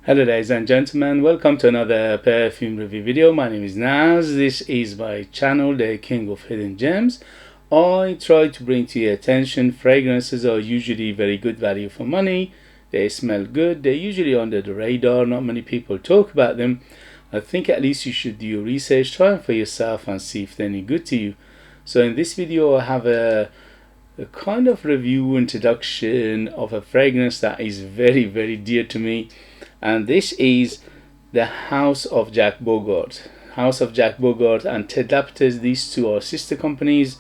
Hello ladies and gentlemen, welcome to another perfume review video. My name is Naz. This is my channel, the King of Hidden Gems. I try to bring to your attention fragrances are usually very good value for money. They smell good, they're usually under the radar, not many people talk about them. I think at least you should do your research, try them for yourself and see if they're any good to you. So in this video I have a kind of review introduction of a fragrance that is very dear to me. And this is the House of Jacques Bogart. House of Jacques Bogart and Toiletterian, these two are sister companies,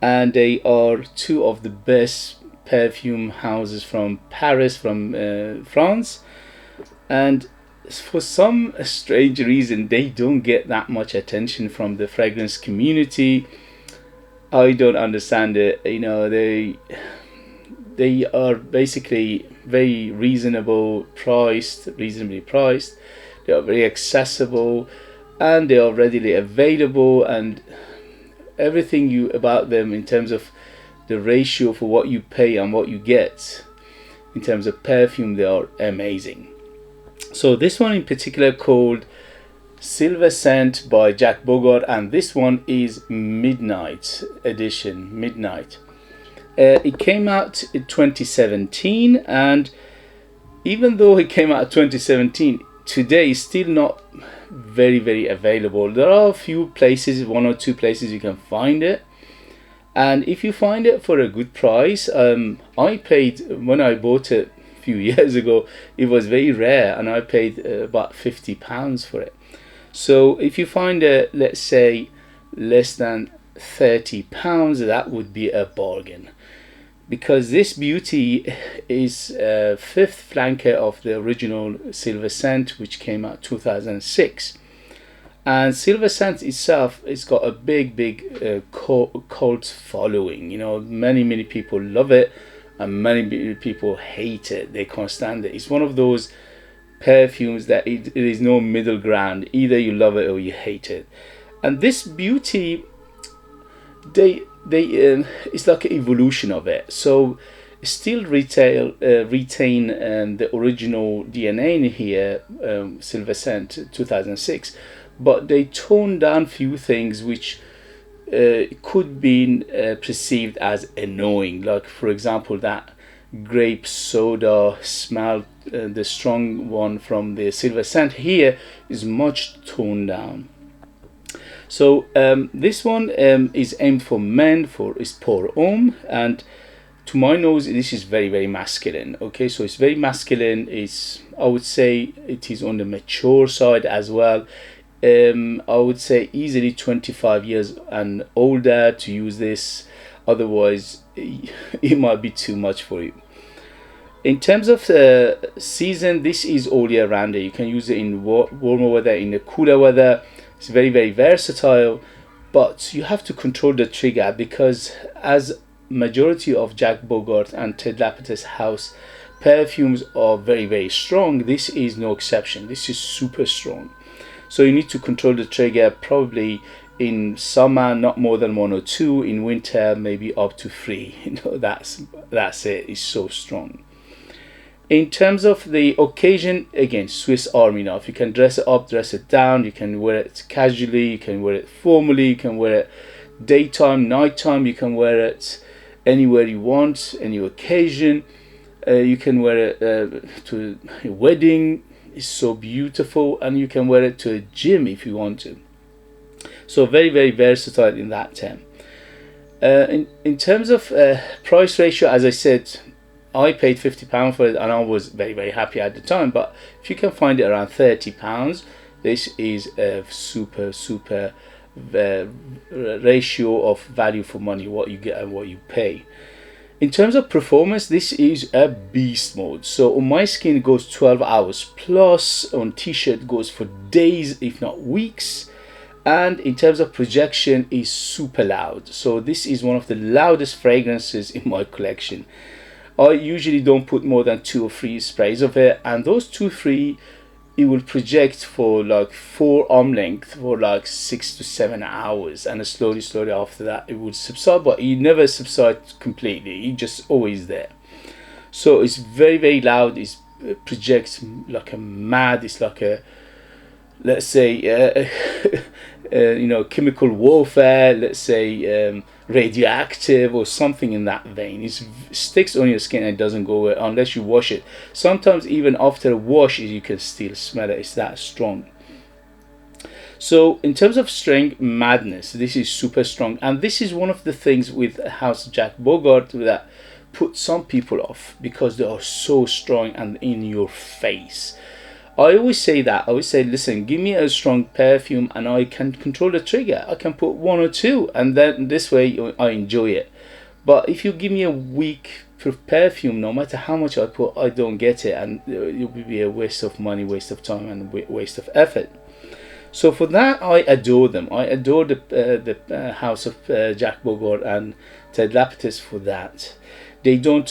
and they are two of the best perfume houses from Paris, from France. And for some strange reason, they don't get that much attention from the fragrance community. I don't understand it. You know, they are basically very reasonably priced. They are very accessible, and they are readily available, and everything about them in terms of the ratio for what you pay and what you get in terms of perfume, they are amazing. So this one in particular called Silver Scent by Jacques Bogart, and this one is Midnight edition. Midnight. It came out in 2017, and even though it came out in 2017, today is still not very available. There are a few places, one or two places you can find it, and if you find it for a good price, I paid, when I bought it a few years ago, it was very rare, and I paid about £50 for it. So if you find it, let's say less than £30, that would be a bargain, because this beauty is fifth flanker of the original Silver Scent, which came out 2006. And Silver Scent itself has got a big cult following. You know, many people love it, and many people hate it. They can't stand it. It's one of those perfumes that it is no middle ground. Either you love it or you hate it. And this beauty, it's like an evolution of it. So still retain the original DNA in here, Silver Scent 2006, but they toned down few things which could be perceived as annoying, like for example that grape soda smell. The strong one from the Silver Scent here is much toned down. So this one is aimed for men, is pour homme, and to my nose this is very masculine. Okay, so it's very masculine. It's, I would say it is on the mature side as well. I would say easily 25 years and older to use this, otherwise it might be too much for you. In terms of the season, this is all year round. You can use it in warmer weather, in the cooler weather. It's very versatile, but you have to control the trigger, because as majority of Jacques Bogart and Toiletterian house perfumes are very strong, this is no exception. This is super strong. So you need to control the trigger, probably in summer not more than 1 or 2, in winter maybe up to 3. You know, that's it. It's so strong. In terms of the occasion, again, Swiss Army knife. You can dress it up, dress it down. You can wear it casually, you can wear it formally, you can wear it daytime, nighttime. You can wear it anywhere you want, any occasion. You can wear it to a wedding. It's so beautiful, and you can wear it to a gym if you want to. So very versatile in that term. In terms of price ratio, as I said, I paid £50 for it, and I was very happy at the time. But if you can find it around £30, this is a super ratio of value for money, what you get and what you pay. In terms of performance, this is a beast mode. So on my skin it goes 12 hours plus, on t-shirt goes for days if not weeks. And in terms of projection, is super loud. So this is one of the loudest fragrances in my collection. I usually don't put more than 2 or 3 sprays of it, and those 2-3 it will project for like 4 arm length for like 6 to 7 hours, and slowly after that it would subside, but it never subsides completely. It's just always there. So it's very loud. It's projects like a mad, it's like a, let's say, chemical warfare, let's say radioactive or something in that vein. It sticks on your skin and it doesn't go away unless you wash it. Sometimes even after a wash you can still smell it, it's that strong. So in terms of strength, madness, this is super strong, and this is one of the things with House Jacques Bogart that put some people off, because they are so strong and in your face. I always say that. I always say, listen, give me a strong perfume and I can control the trigger. I can put one or two, and then this way I enjoy it. But if you give me a weak perfume, no matter how much I put, I don't get it, and it will be a waste of money, waste of time, and waste of effort. So for that, I adore them. I adore the House of Jacques Bogart and Ted Lapidus for that. They don't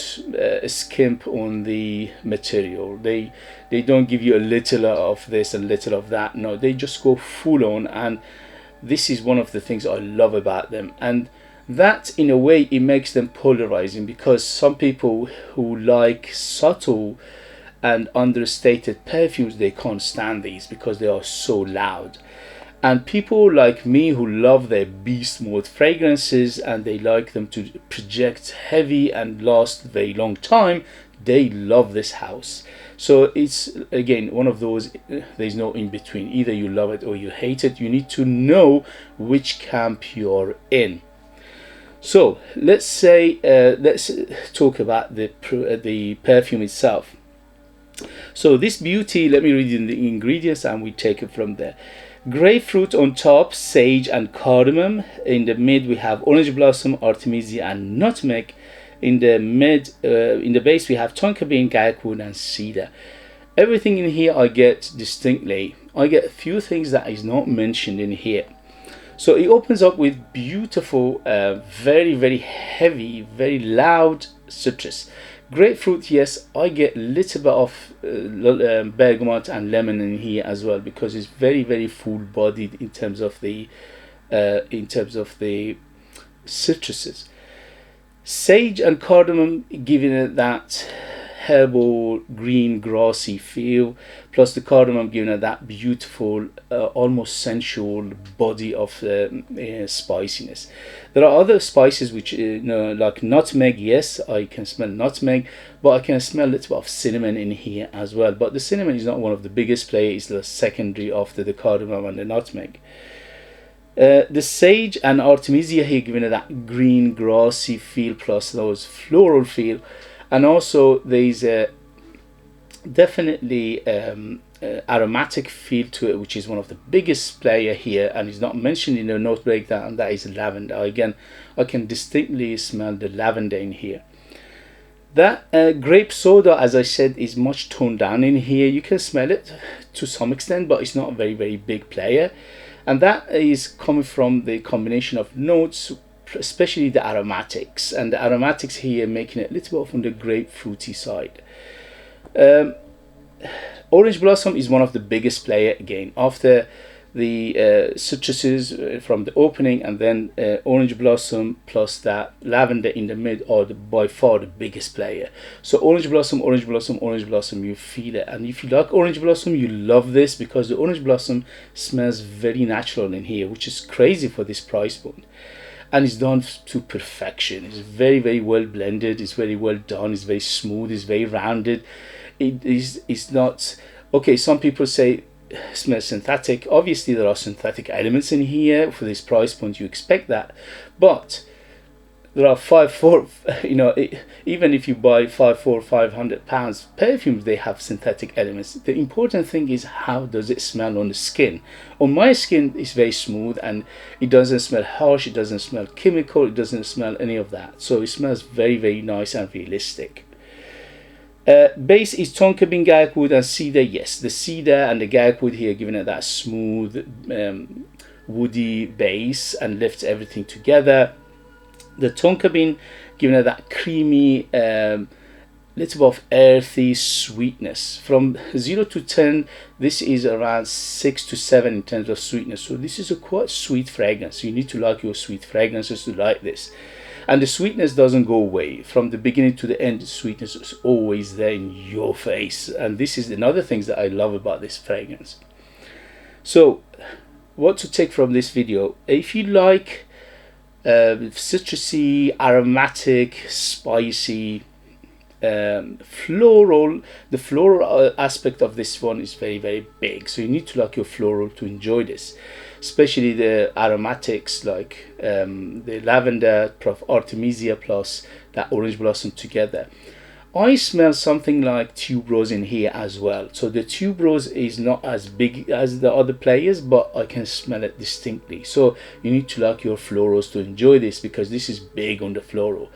skimp on the material. They don't give you a little of this and little of that. No, they just go full on, and this is one of the things I love about them. And that, in a way, it makes them polarizing, because some people who like subtle and understated perfumes, they can't stand these because they are so loud. And people like me who love their beast mode fragrances and they like them to project heavy and last a very long time, they love this house. So it's, again, one of those, there's no in between. Either you love it or you hate it. You need to know which camp you're in. So let's say let's talk about the perfume itself. So this beauty, let me read you the ingredients and we take it from there. Grapefruit on top, sage and cardamom. In the mid we have orange blossom, artemisia and nutmeg. In the base we have tonka bean, garlic wood and cedar. Everything in here I get distinctly. I get a few things that is not mentioned in here. So it opens up with beautiful, very, very heavy, very loud citrus. Grapefruit, yes, I get a little bit of bergamot and lemon in here as well, because it's very, very full-bodied in terms of the citruses. Sage and cardamom giving it that herbal, green, grassy feel, plus the cardamom giving it that beautiful, almost sensual body of spiciness. There are other spices which, like nutmeg. Yes, I can smell nutmeg, but I can smell a little bit of cinnamon in here as well. But the cinnamon is not one of the biggest players; it's the secondary after the cardamom and the nutmeg. The sage and artemisia here giving it that green, grassy feel, plus those floral feel. And also there's a definitely aromatic feel to it, which is one of the biggest player here and is not mentioned in the note breakdown, and that is lavender. Again, I can distinctly smell the lavender in here. That grape soda, as I said, is much toned down in here. You can smell it to some extent, but it's not a very, very big player. And that is coming from the combination of notes, especially the aromatics, and the aromatics here making it a little bit on the grapefruity side. Orange blossom is one of the biggest player again after the citruses from the opening, and then orange blossom plus that lavender in the mid are by far the biggest player. So orange blossom, orange blossom, orange blossom, you feel it. And if you like orange blossom, you love this, because the orange blossom smells very natural in here, which is crazy for this price point. And it's done to perfection. It's very, very well blended. It's very well done. It's very smooth. It's very rounded. It's not okay. Some people say smells synthetic. Obviously, there are synthetic elements in here for this price point. You expect that, but there are even if you buy £500 perfumes, they have synthetic elements. The important thing is, how does it smell on the skin? On my skin, it's very smooth and it doesn't smell harsh, it doesn't smell chemical, it doesn't smell any of that. So it smells very, very nice and realistic. Base is tonka bean, garlic wood and cedar. Yes, the cedar and the garlic wood here giving it that smooth, woody base and lifts everything together. The tonka bean giving it that creamy, little bit of earthy sweetness. From 0 to 10, this is around 6 to 7 in terms of sweetness. So this is a quite sweet fragrance. You need to like your sweet fragrances to like this. and the sweetness doesn't go away from the beginning to the end. The sweetness is always there in your face, and this is another thing that I love about this fragrance. So what to take from this video: if you like citrusy, aromatic, spicy, floral, the floral aspect of this one is very, very big, so you need to like your floral to enjoy this, especially the aromatics like the lavender plus artemisia plus that orange blossom together. I smell something like tuberose in here as well. So the tuberose is not as big as the other players, but I can smell it distinctly. So you need to like your florals to enjoy this, because this is big on the floral.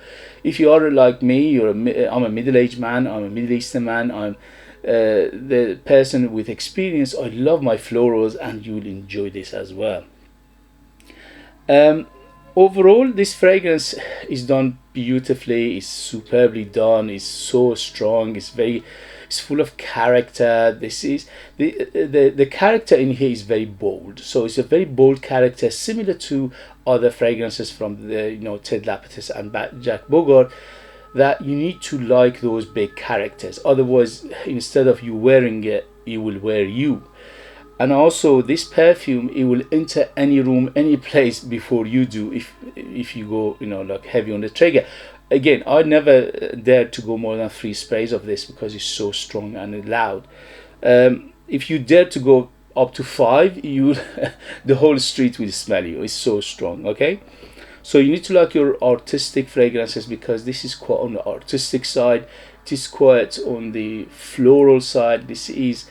If you are like me, I'm a middle-aged man, I'm a Middle Eastern man, I'm the person with experience. I love my florals, and you'll enjoy this as well. Overall, this fragrance is done beautifully, it's superbly done, it's so strong, it's full of character. This is the character in here is very bold, so it's a very bold character, similar to other fragrances from the Ted Lapidus and Jacques Bogart, that you need to like those big characters. Otherwise, instead of you wearing it, it will wear you. And also this perfume, it will enter any room, any place before you do, if you go like heavy on the trigger. Again, I never dare to go more than 3 sprays of this, because it's so strong and loud. If you dare to go up to 5, you the whole street will smell you. It's so strong. Okay, so you need to like your artistic fragrances, because this is quite on the artistic side, it is quite on the floral side. This is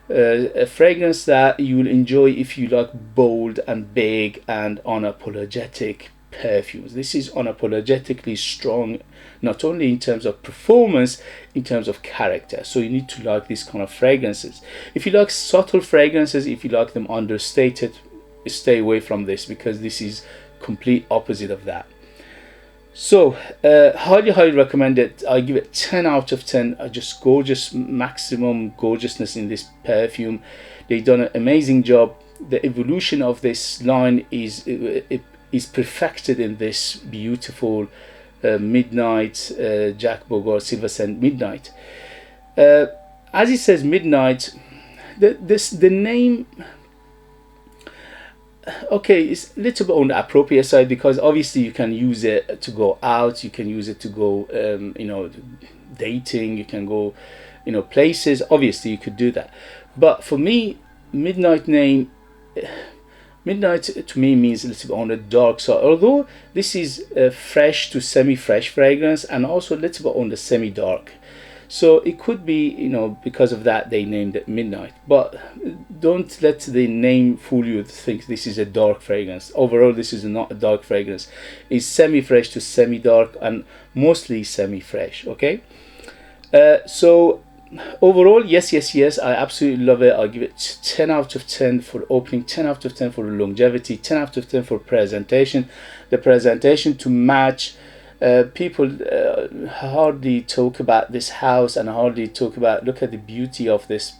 a fragrance that you will enjoy if you like bold and big and unapologetic perfumes. This is unapologetically strong, not only in terms of performance, in terms of character. So you need to like these kind of fragrances. If you like subtle fragrances, if you like them understated, stay away from this, because this is complete opposite of that. So highly recommend it. I give it 10 out of 10. Just gorgeous, maximum gorgeousness in this perfume. They've done an amazing job. The evolution of this line is perfected in this beautiful midnight Jacques Bogart Silver Scent Midnight. As it says midnight, the name, okay, it's a little bit on the appropriate side, because obviously you can use it to go out, you can use it to go dating, you can go places. Obviously you could do that, but for me, midnight to me means a little bit on the dark side, although this is a fresh to semi-fresh fragrance, and also a little bit on the semi-dark. So it could be, because of that they named it midnight. But don't let the name fool you to think this is a dark fragrance. Overall, this is not a dark fragrance. It's semi-fresh to semi-dark, and mostly semi-fresh. Okay. So overall, yes, I absolutely love it. I'll give it 10 out of 10 for opening, 10 out of 10 for longevity, 10 out of 10 for presentation. The presentation to match. People hardly talk about this house, and hardly talk about, look at the beauty of this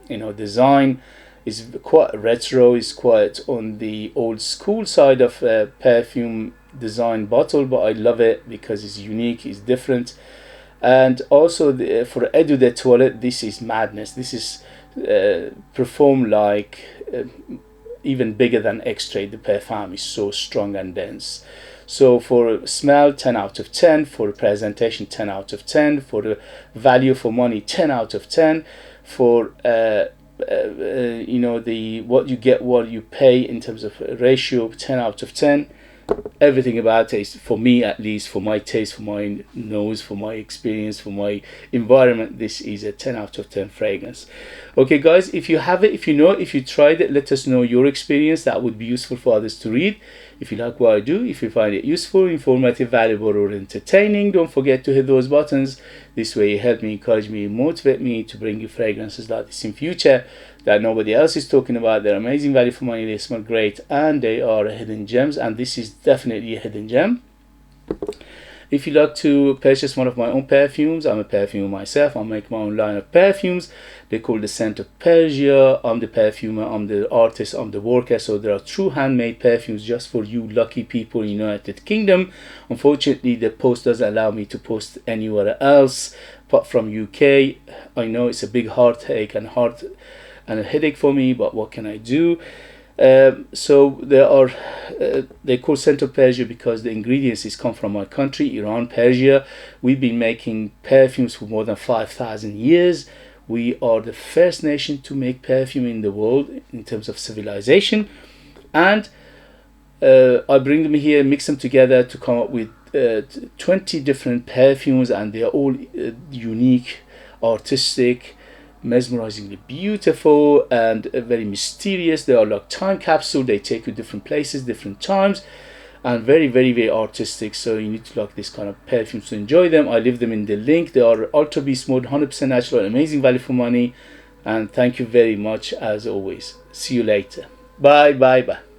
design. Is quite retro, is quite on the old school side of perfume design bottle, but I love it because it's unique, it's different. And also for Eau de Toilette, this is madness. This is performed like even bigger than Extrait de Parfum. Is so strong and dense. So for smell, 10 out of 10. For presentation, 10 out of 10. For the value for money, 10 out of 10. For what you get, what you pay in terms of ratio, 10 out of 10. Everything about it is, for me at least, for my taste, for my nose, for my experience, for my environment, this is a 10 out of 10 fragrance. Okay guys, if you have it, if you tried it, let us know your experience. That would be useful for others to read. If you like what I do, if you find it useful, informative, valuable, or entertaining, don't forget to hit those buttons. This way you help me, encourage me, motivate me to bring you fragrances like this in future that nobody else is talking about. They're amazing value for money, they smell great, and they are hidden gems, and this is definitely a hidden gem. If you like to purchase one of my own perfumes, I'm a perfumer myself. I make my own line of perfumes. They call the scent of Persia. I'm the perfumer, I'm the artist, I'm the worker. So there are true handmade perfumes just for you lucky people in United Kingdom. Unfortunately, the post doesn't allow me to post anywhere else apart from UK. I know it's a big heartache and a headache for me, but what can I do? So there are they call scent of Persia because the ingredients come from my country, Iran, Persia. We've been making perfumes for more than 5,000 years. We are the first nation to make perfume in the world in terms of civilization, and I bring them here, mix them together to come up with 20 different perfumes, and they are all unique, artistic, mesmerizingly beautiful, and very mysterious. They are like time capsule. They take you different places, different times, and very, very, very artistic. So you need to like this kind of perfumes to enjoy them. I leave them in the link. They are ultra beast mode, 100% natural, amazing value for money. And thank you very much as always. See you later. Bye bye bye.